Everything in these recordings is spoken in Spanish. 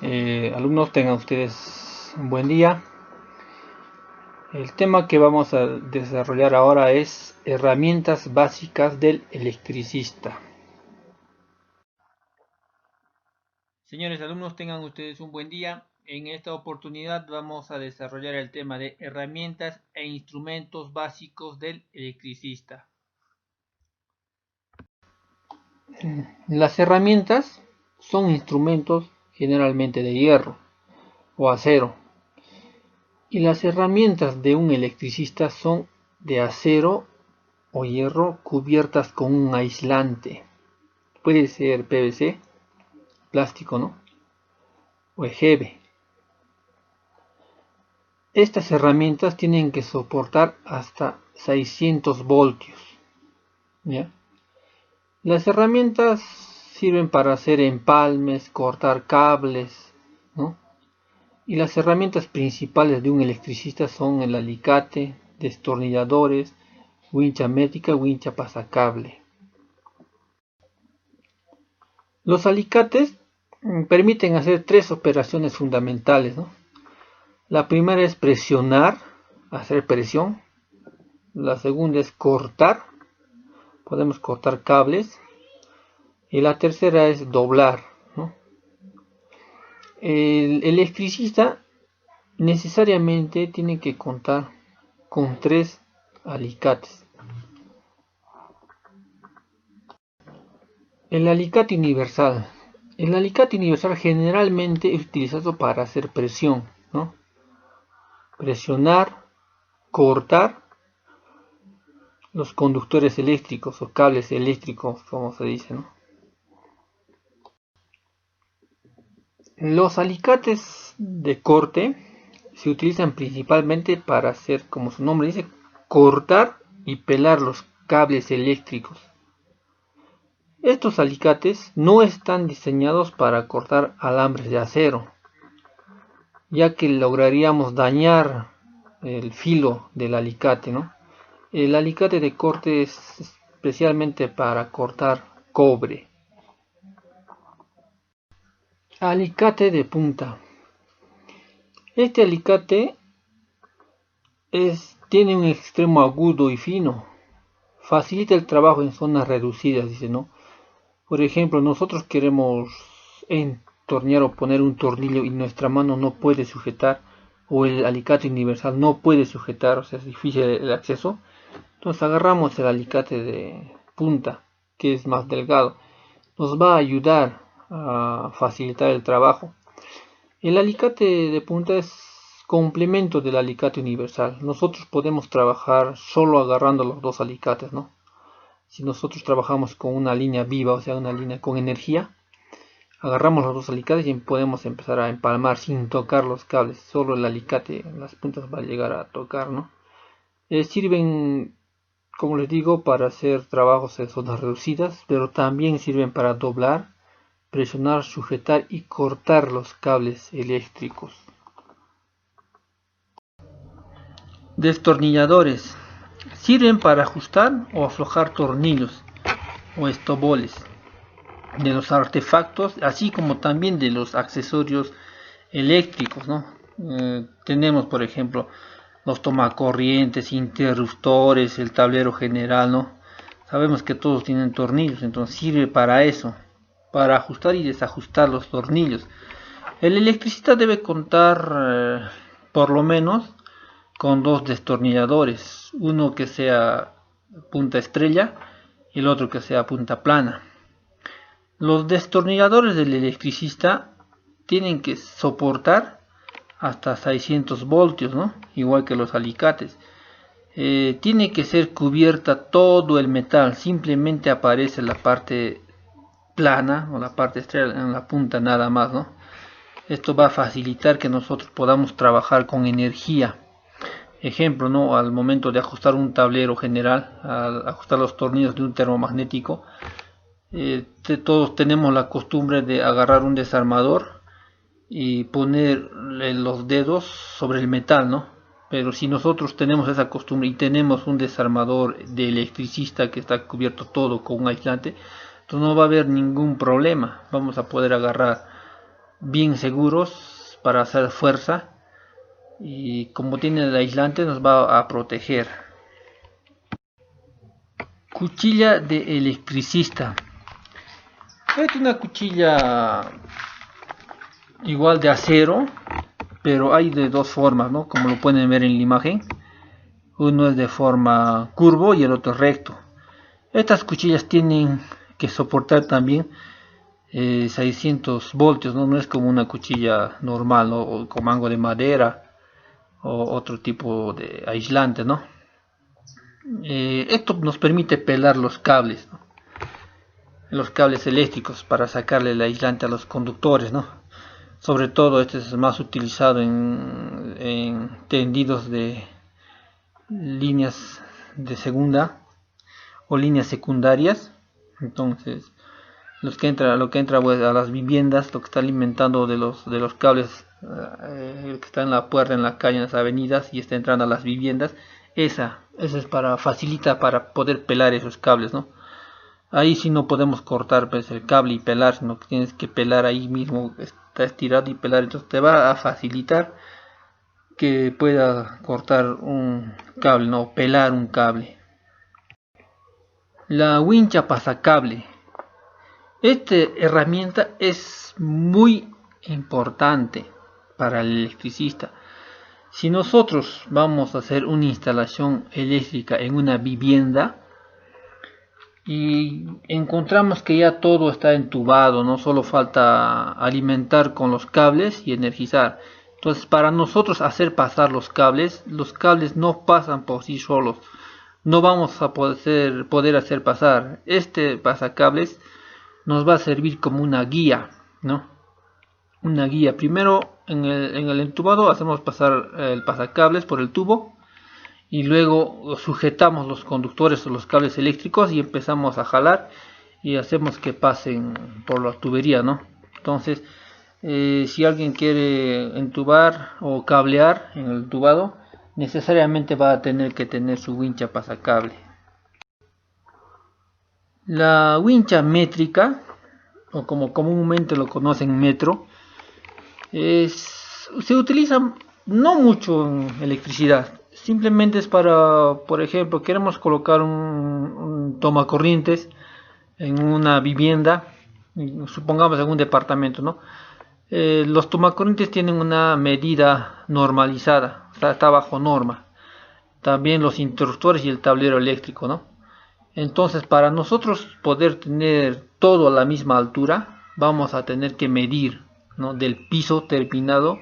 Alumnos, tengan ustedes un buen día. El tema que vamos a desarrollar ahora es herramientas básicas del electricista. Señores alumnos, tengan ustedes un buen día. En esta oportunidad vamos a desarrollar el tema de herramientas e instrumentos básicos del electricista. Las herramientas son instrumentos generalmente de hierro o acero, y las herramientas de un electricista son de acero o hierro cubiertas con un aislante. Puede ser PVC, plástico, ¿no? O EGB. Estas herramientas tienen que soportar hasta 600 voltios. ¿Ya? Las herramientas sirven para hacer empalmes, cortar cables, ¿no? Y las herramientas principales de un electricista son el alicate, destornilladores, wincha métrica, wincha pasacable. Los alicates permiten hacer tres operaciones fundamentales, ¿no? La primera es presionar, hacer presión. La segunda es cortar, podemos cortar cables. Y la tercera es doblar, ¿no? El electricista necesariamente tiene que contar con tres alicates. El alicate universal. El alicate universal generalmente es utilizado para hacer presión, ¿no? Presionar, cortar los conductores eléctricos o cables eléctricos, como se dice, ¿no? Los alicates de corte se utilizan principalmente para hacer, como su nombre dice, cortar y pelar los cables eléctricos. Estos alicates no están diseñados para cortar alambres de acero, ya que lograríamos dañar el filo del alicate, ¿no? El alicate de corte es especialmente para cortar cobre. Alicate de punta. Este alicate tiene un extremo agudo y fino. Facilita el trabajo en zonas reducidas, dice, ¿no? Por ejemplo, nosotros queremos entornear o poner un tornillo y nuestra mano no puede sujetar, o el alicate universal no puede sujetar, o sea, es difícil el acceso. Entonces agarramos el alicate de punta, que es más delgado. Nos va a ayudar a facilitar el trabajo. El alicate de punta es complemento del alicate universal. Nosotros podemos trabajar solo agarrando los dos alicates, ¿no? Si nosotros trabajamos con una línea viva, o sea, una línea con energía, agarramos los dos alicates y podemos empezar a empalmar sin tocar los cables. Solo el alicate, las puntas va a llegar a tocar, ¿no? Sirven, como les digo, para hacer trabajos en zonas reducidas, pero también sirven para doblar, presionar, sujetar y cortar los cables eléctricos. Destornilladores. Sirven para ajustar o aflojar tornillos o estoboles de los artefactos, así como también de los accesorios eléctricos, ¿no? Tenemos, por ejemplo, los tomacorrientes, interruptores, el tablero general, ¿no? Sabemos que todos tienen tornillos, entonces sirve para eso, para ajustar y desajustar los tornillos. El electricista debe contar por lo menos con dos destornilladores, uno que sea punta estrella y el otro que sea punta plana. Los destornilladores del electricista tienen que soportar hasta 600 voltios, ¿no? Igual que los alicates. Tiene que ser cubierta todo el metal, simplemente aparece la parte plana o la parte estrella en la punta nada más, ¿no? Esto va a facilitar que nosotros podamos trabajar con energía. Ejemplo, ¿no? Al momento de ajustar un tablero general, al ajustar los tornillos de un termomagnético, todos tenemos la costumbre de agarrar un desarmador y poner los dedos sobre el metal, ¿no? Pero si nosotros tenemos esa costumbre y tenemos un desarmador de electricista que está cubierto todo con un aislante, entonces no va a haber ningún problema. Vamos a poder agarrar bien seguros para hacer fuerza, y como tiene el aislante nos va a proteger. Cuchilla de electricista. Es una cuchilla igual de acero, pero hay de dos formas, ¿no? Como lo pueden ver en la imagen. Uno es de forma curvo y el otro recto. Estas cuchillas tienen que soportar también 600 voltios, ¿no? No es como una cuchilla normal, ¿no? O con mango de madera o otro tipo de aislante, ¿no? Esto nos permite pelar los cables, ¿no? Los cables eléctricos para sacarle el aislante a los conductores, ¿no? Sobre todo este es más utilizado en tendidos de líneas de segunda o líneas secundarias. Entonces lo que entra pues, a las viviendas, lo que está alimentando de los cables que está en la puerta, en la calle, en las avenidas, y está entrando a las viviendas, esa es para facilita para poder pelar esos cables, ¿no? Ahí sí no podemos cortar pues, el cable y pelar, sino que tienes que pelar ahí mismo, está estirado y pelar. Entonces te va a facilitar que pueda cortar un cable, no, pelar un cable. La wincha pasacable. Esta herramienta es muy importante para el electricista. Si nosotros vamos a hacer una instalación eléctrica en una vivienda y encontramos que ya todo está entubado, no solo falta alimentar con los cables y energizar. Entonces, para nosotros hacer pasar los cables no pasan por sí solos. No vamos a poder hacer pasar. Este pasacables nos va a servir como una guía, ¿no? Una guía. Primero, en el entubado hacemos pasar el pasacables por el tubo, y luego sujetamos los conductores o los cables eléctricos y empezamos a jalar y hacemos que pasen por la tubería, ¿no? Entonces, si alguien quiere entubar o cablear en el entubado, necesariamente va a tener que tener su wincha pasacable. La wincha métrica, o como comúnmente lo conocen, metro, se utiliza no mucho en electricidad. Simplemente es para, por ejemplo, queremos colocar un tomacorrientes en una vivienda, supongamos en un departamento, ¿no? Los tomacorrientes tienen una medida normalizada, está bajo norma. También los interruptores y el tablero eléctrico, ¿no? Entonces, para nosotros poder tener todo a la misma altura, vamos a tener que medir, ¿no? Del piso terminado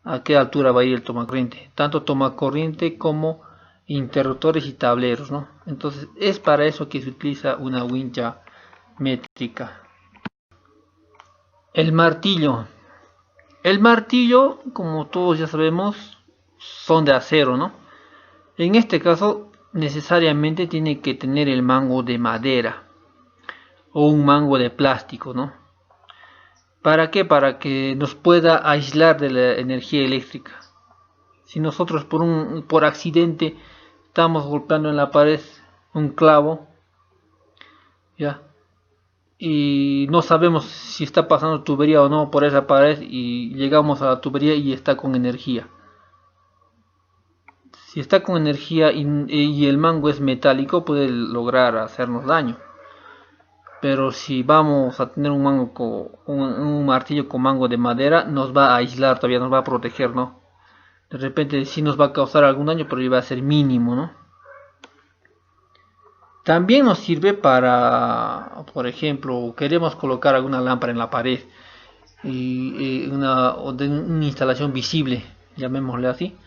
a qué altura va a ir el tomacorriente, tanto tomacorriente como interruptores y tableros, ¿no? Entonces es para eso que se utiliza una wincha métrica. El martillo, como todos ya sabemos, son de acero, ¿no? En este caso necesariamente tiene que tener el mango de madera o un mango de plástico, ¿no? ¿Para qué? Para que nos pueda aislar de la energía eléctrica. Si nosotros por accidente estamos golpeando en la pared un clavo, ¿ya? Y no sabemos si está pasando tubería o no por esa pared, y llegamos a la tubería y está con energía. Si está con energía y el mango es metálico, puede lograr hacernos daño. Pero si vamos a tener un martillo con mango de madera, nos va a aislar, todavía nos va a proteger, ¿no? De repente sí nos va a causar algún daño, pero va a ser mínimo, ¿no? También nos sirve para, por ejemplo, queremos colocar alguna lámpara en la pared y una instalación visible, llamémosle así,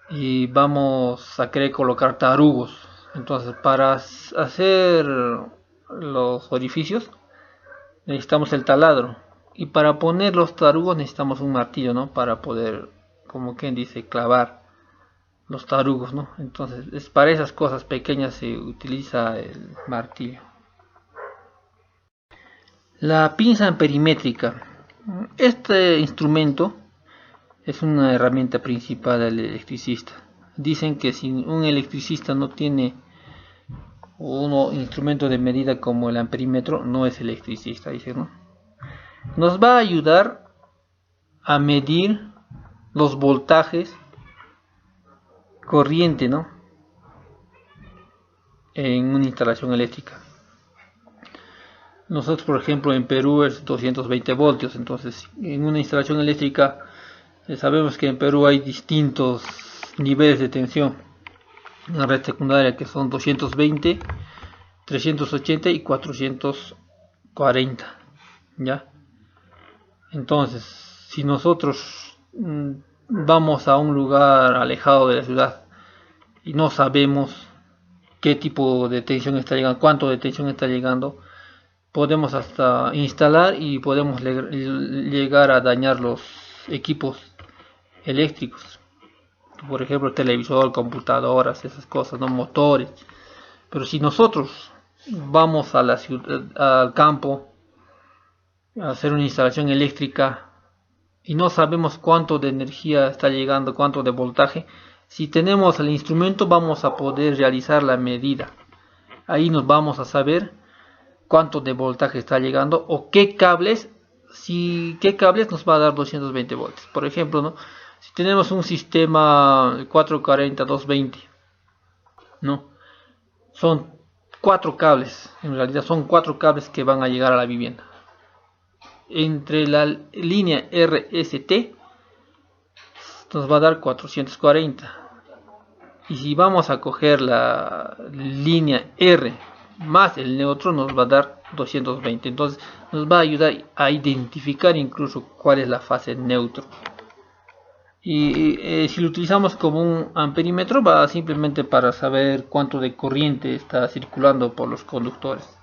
y vamos a querer colocar tarugos. Entonces, para hacer los orificios necesitamos el taladro, y para poner los tarugos necesitamos un martillo, ¿no? Para poder, como quien dice, clavar los tarugos, ¿no? Entonces es para esas cosas pequeñas se utiliza el martillo. La pinza perimétrica. Este instrumento es una herramienta principal del electricista. Dicen que si un electricista no tiene un instrumento de medida como el amperímetro, no es electricista, dicen, ¿no? nos va a ayudar a medir los voltajes corriente, ¿no?, en una instalación eléctrica. Nosotros, por ejemplo, en Perú es 220 voltios, entonces en una instalación eléctrica sabemos que en Perú hay distintos niveles de tensión. Una red secundaria que son 220, 380 y 440, ¿ya? Entonces, si nosotros vamos a un lugar alejado de la ciudad y no sabemos qué tipo de tensión está llegando, cuánto de tensión está llegando, podemos hasta instalar y podemos llegar a dañar los equipos eléctricos, por ejemplo televisor, computadoras, esas cosas, no, motores. Pero si nosotros vamos a la ciudad, al campo, a hacer una instalación eléctrica y no sabemos cuánto de energía está llegando, cuánto de voltaje, si tenemos el instrumento vamos a poder realizar la medida. Ahí nos vamos a saber cuánto de voltaje está llegando o qué cables, qué cables nos va a dar 220 voltios. Por ejemplo, ¿no?, si tenemos un sistema 440-220, ¿no?, son 4 cables, en realidad son 4 cables que van a llegar a la vivienda. Entre la línea RST nos va a dar 440. Y si vamos a coger la línea R más el neutro nos va a dar 220. Entonces nos va a ayudar a identificar incluso cuál es la fase neutro. Y si lo utilizamos como un amperímetro va simplemente para saber cuánto de corriente está circulando por los conductores.